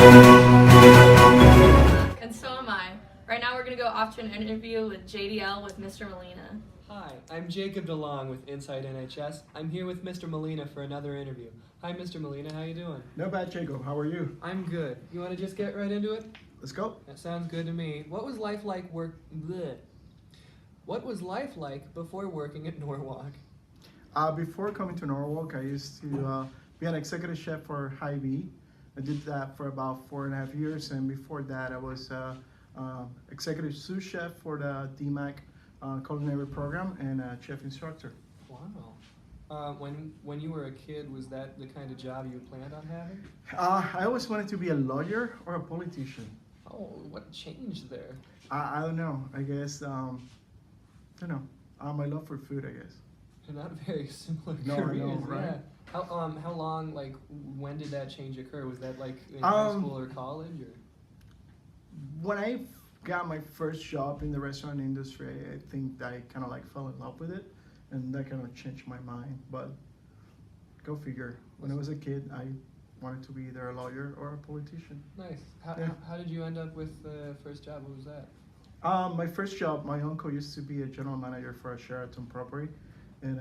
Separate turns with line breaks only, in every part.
And so am I. Right now we're going to go off to an interview with JDL with Mr. Molina.
Hi, I'm Jacob DeLong with Inside NHS. I'm here with Mr. Molina for another interview. Hi, Mr. Molina, how you doing?
No bad, Jacob. How are you?
I'm good. You want to just get right into it?
Let's go.
That sounds good to me. What was life like What was life like before working at Norwalk?
Before coming to Norwalk, I used to be an executive chef for Hy-Vee. I did that for about 4.5 years, and before that, I was executive sous chef for the DMAC culinary program and a chef instructor.
Wow. When you were a kid, was that the kind of job you planned on having?
I always wanted to be a lawyer or a politician.
Oh, what changed there?
I don't know. I guess, my love for food, I guess.
They're not very similar
No, I know,
careers.
right?
Yeah. How long, like, when did that change occur? Was that like in high school or college, or?
When I got my first job in the restaurant industry, I think I kind of like fell in love with it, and that kind of changed my mind. But go figure. When I was a kid, I wanted to be either a lawyer or a politician.
Nice.
Yeah.
How did you end up with the first job? What was that?
My first job, my uncle used to be a general manager for a Sheraton property, and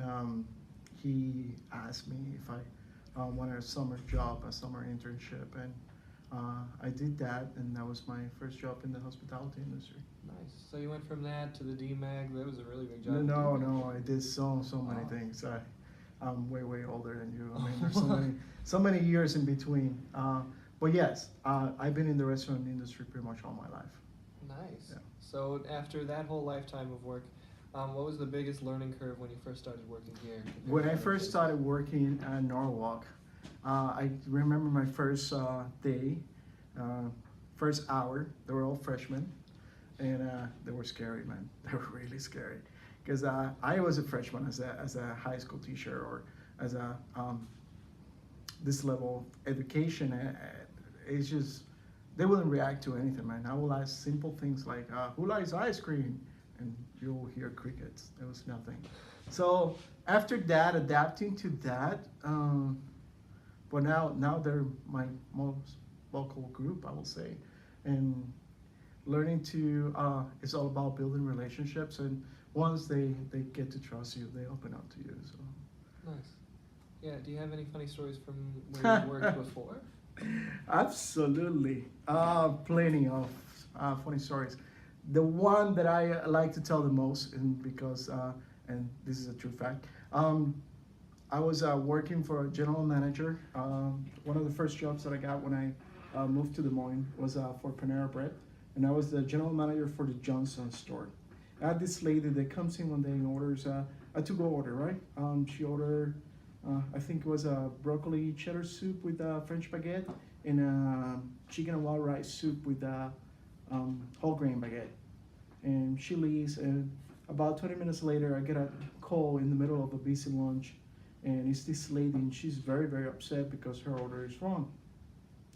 he asked me if I wanted a summer job, a summer internship, and I did that, and that was my first job in the hospitality industry.
Nice. So you went from that to the DMAG. That was a really big job.
No, I did so many
Wow.
things. I'm way older than you. I mean, there's so many years in between. But yes, I've been in the restaurant industry pretty much all my life.
Nice.
Yeah.
So after that whole lifetime of work, what was the biggest learning curve when you first started working here?
When I first started working at Norwalk, I remember my first day, first hour. They were all freshmen, and they were scary, man. They were really scary, because I was a freshman as a high school teacher or as a this level of education. It's just they wouldn't react to anything, man. I will ask simple things like, "Who likes ice cream?" and you'll hear crickets. There was nothing. So after that, adapting to that, but now they're my most vocal group, I will say, and learning to it's all about building relationships, and once they get to trust you, they open up to you. So
Nice. Yeah. Do you have any funny stories from where you worked before?
absolutely, plenty of funny stories. The one that I like to tell the most, and because and this is a true fact, I was working for a general manager. One of the first jobs that I got when I moved to Des Moines was for Panera Bread, and I was the general manager for the Johnson store. I had this lady that comes in one day and orders a to-go order, right? She ordered, I think it was a broccoli cheddar soup with French baguette and a chicken and wild rice soup with whole grain baguette. And she leaves, and about 20 minutes later, I get a call in the middle of a busy lunch, and it's this lady, and she's very upset because her order is wrong.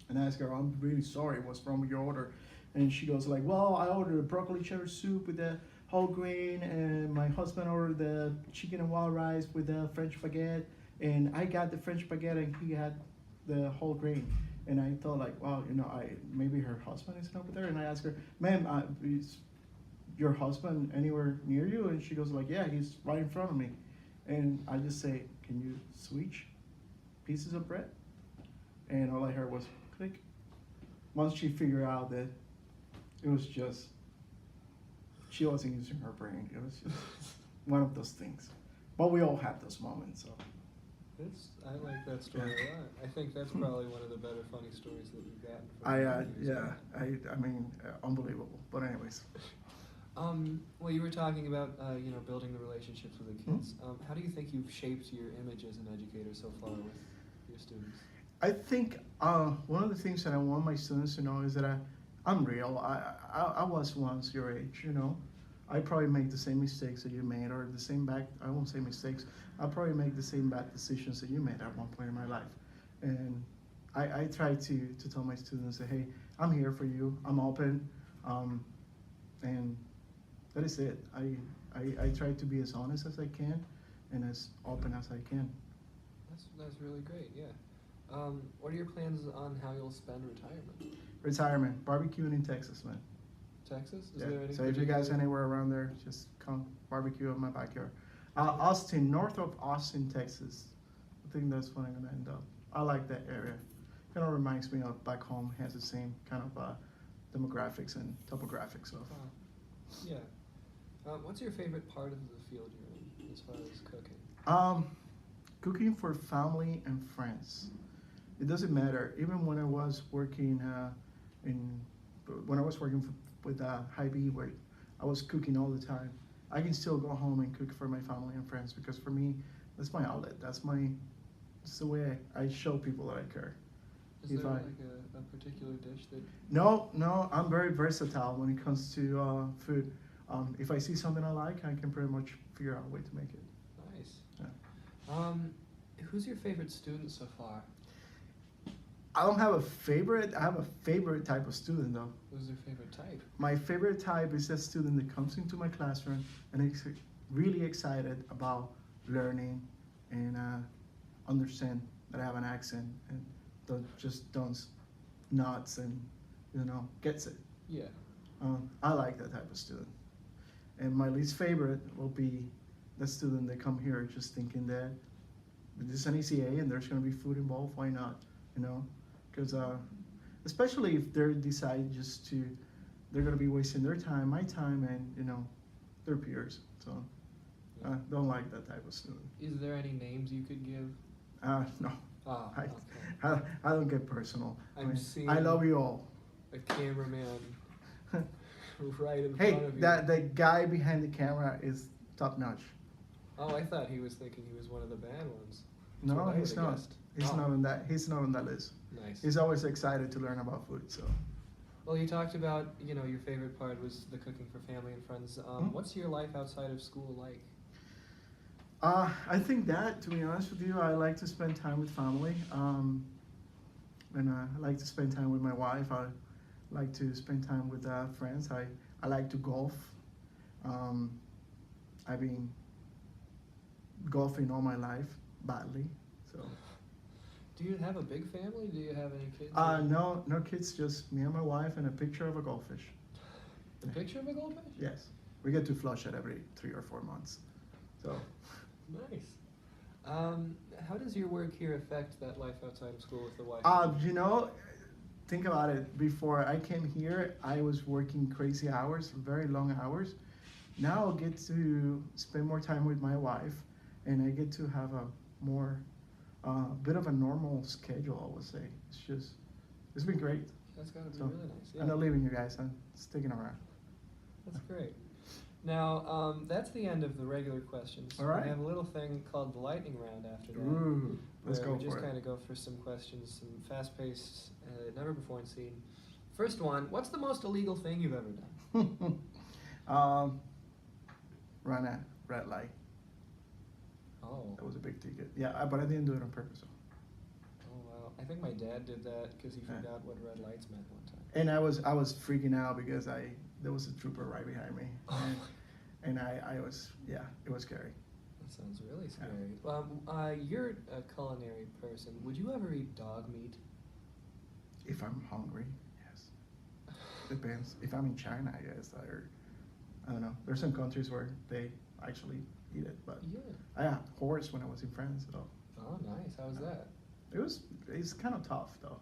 And I ask her, "I'm really sorry, what's wrong with your order?" And she goes like, "Well, I ordered a broccoli cheddar soup with the whole grain, and my husband ordered the chicken and wild rice with the French baguette, and I got the French baguette and he had the whole grain." And I thought like, wow, maybe her husband isn't over there. And I asked her, "Ma'am, is your husband anywhere near you?" And she goes like, "Yeah, he's right in front of me." And I just say, "Can you switch pieces of bread?" And all I heard was click. Once she figured out that it was just, she wasn't using her brain. It was just one of those things. But we all have those moments, so.
I like that story a lot. I think that's probably one of the better funny stories that we've gotten.
I mean, unbelievable. But anyways.
Well, you were talking about building the relationships with the kids. How do you think you've shaped your image as an educator so far with your students?
I think one of the things that I want my students to know is that I'm real. I was once your age, I probably make the same mistakes that you made, or the same I won't say mistakes, I'll probably make the same bad decisions that you made at one point in my life. And I try to tell my students that, hey, I'm here for you, I'm open, and that is it. I try to be as honest as I can and as open as I can.
That's really great, yeah. What are your plans on how you'll spend retirement?
Retirement, barbecuing in Texas, man.
Texas? Is
Yeah.
there any
So if you guys
particular-
anywhere around there, just come barbecue in my backyard. Austin, north of Austin, Texas. I think that's when I'm gonna end up. I like that area. Kind of reminds me of back home. Has the same kind of demographics and topographics. So
Yeah. What's your favorite part of the field you're in as far as cooking?
Cooking for family and friends. It doesn't matter. Even when I was working with Hy-B, where I was cooking all the time, I can still go home and cook for my family and friends because for me, that's my outlet. That's the way I show people that I care.
Is
If
there
I-
like a particular dish that?
No, I'm very versatile when it comes to food. If I see something I like, I can pretty much figure out a way to make it.
Nice.
Yeah.
Who's your favorite student so far?
I don't have a favorite. I have a favorite type of student though.
Who's your favorite type?
My favorite type is a student that comes into my classroom and is really excited about learning and understand that I have an accent and don't nods and gets it.
Yeah.
I like that type of student. And my least favorite will be the student that come here just thinking that this is an ECA and there's going to be food involved. Why not? Because especially if they decide they're going to be wasting their time, my time, and their peers. So I don't like that type of student.
Is there any names you could give?
No,
Oh,
I-
okay.
I don't get personal.
I'm seeing
I love you all.
a cameraman right in
Hey,
front of you.
the guy behind the camera is top notch.
Oh, I thought he was thinking he was one of the bad ones. That's
No,
what I
he's
would've
not.
guessed.
He's
Oh,
not on that. He's not on that list.
Nice.
He's always excited to learn about food. So
Well, you talked about, your favorite part was the cooking for family and friends.
Mhm.
What's your life outside of school like?
I think that, to be honest with you, I like to spend time with family, and I like to spend time with my wife. I like to spend time with friends. I like to golf. I've been golfing all my life badly. So
Do you have a big family? Do you have any kids?
no kids, just me and my wife and a picture of a goldfish.
The picture of a goldfish?
Yes, we get to flush it every 3 or 4 months. So.
Nice. How does your work here affect that life outside of school with the wife?
Think about it. Before I came here, I was working crazy hours, very long hours. Now I get to spend more time with my wife, and I get to have a bit of a normal schedule, I would say. It's been great.
That's gotta be
So,
really nice. Yeah.
I'm not leaving you guys. I'm sticking around.
That's great. Now, that's the end of the regular questions.
All right.
We have a little thing called the lightning round after that.
Ooh, let's
where
go
we just
for
kind
it.
of go for some questions, some fast-paced, never before seen. First one, what's the most illegal thing you've ever done?
Run a red light.
Oh,
That was a big ticket. Yeah, but I didn't do it on purpose.
oh wow. I think my dad did that because he
Yeah.
forgot what red lights meant one time.
And I was freaking out because there was a trooper right behind me, and I was it was scary.
That sounds really scary. You're a culinary person. Would you ever eat dog meat?
If I'm hungry, yes. Depends. If I'm in China, I guess, or I don't know. There's some countries where they actually eat it, but
Yeah.
I had horse when I was in France, so
Oh, nice. How was that?
it's kind of tough though,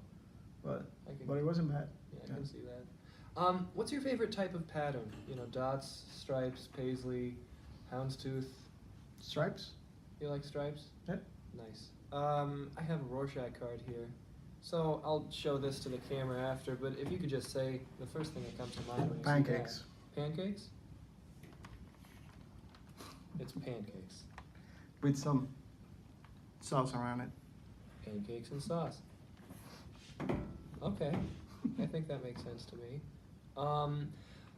but
I
it wasn't bad.
Yeah, I
Yeah.
can see that. What's your favorite type of pattern? Dots, stripes, paisley, houndstooth.
Stripes?
You like stripes?
Yep.
Nice. I have a Rorschach card here. So I'll show this to the camera after, but if you could just say the first thing that comes to mind when you
Pancakes.
see that. Pancakes? It's pancakes.
With some sauce around it.
Pancakes and sauce. Okay. I think that makes sense to me.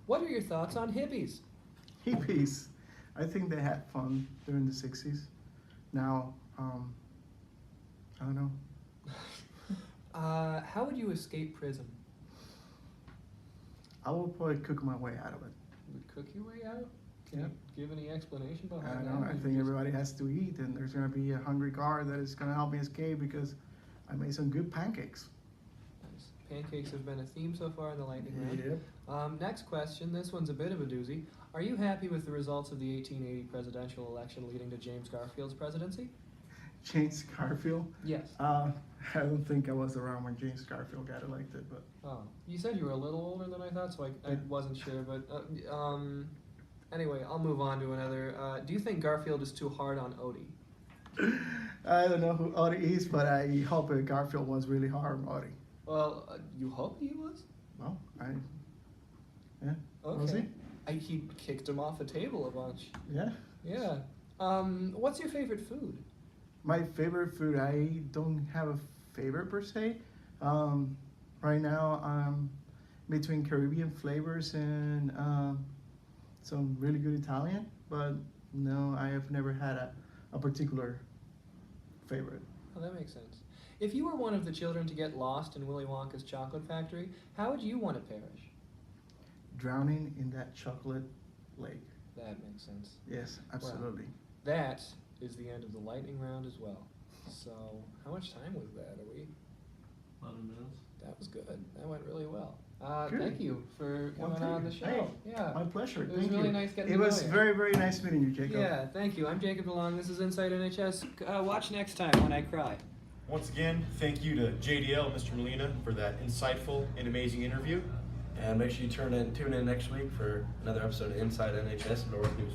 What are your thoughts on hippies?
Hippies. I think they had fun during the 60s. Now, I don't know.
How would you escape prison?
I will probably cook my way out of it.
You would cook your way out? Can
Yeah.
you give any explanation
I
behind
don't know.
that?
I think everybody has to eat, and there's going to be a hungry guard that is going to help me escape because I made some good pancakes.
Nice. Pancakes have been a theme so far in the lightning round.
Yep.
Next question. This one's a bit of a doozy. Are you happy with the results of the 1880 presidential election leading to James Garfield's presidency?
James Garfield.
Yes.
I don't think I was around when James Garfield got elected, but
Oh, you said you were a little older than I thought, so I wasn't sure. But anyway, I'll move on to another. Do you think Garfield is too hard on Odie?
I don't know who Odie is, but I hope Garfield was really hard on Odie.
Well, you hope he was?
Well, yeah.
Okay.
Was he?
He kicked him off the table a bunch.
Yeah.
Yeah. What's your favorite food?
My favorite food, I don't have a favorite per se. Right now, I'm between Caribbean flavors and some really good Italian, but no, I have never had a particular favorite.
Oh, that makes sense. If you were one of the children to get lost in Willy Wonka's chocolate factory, how would you want to perish?
Drowning in that chocolate lake.
That makes sense.
Yes, absolutely.
That is the end of the lightning round as well. So, how much time was that?
11 minutes.
That was good. That went really well.
Good.
Thank you for
Well,
coming
thank
on
you.
the show.
Hey,
Yeah.
My pleasure.
It was
Thank
really
you.
nice getting
It
to know
was
you.
very, very nice meeting you, Jacob.
Yeah, thank you. I'm Jacob DeLong. This is Inside NHS. Watch next time when I cry.
Once again, thank you to JDL, Mr. Molina, for that insightful and amazing interview.
And make sure you tune in next week for another episode of Inside NHS and North News.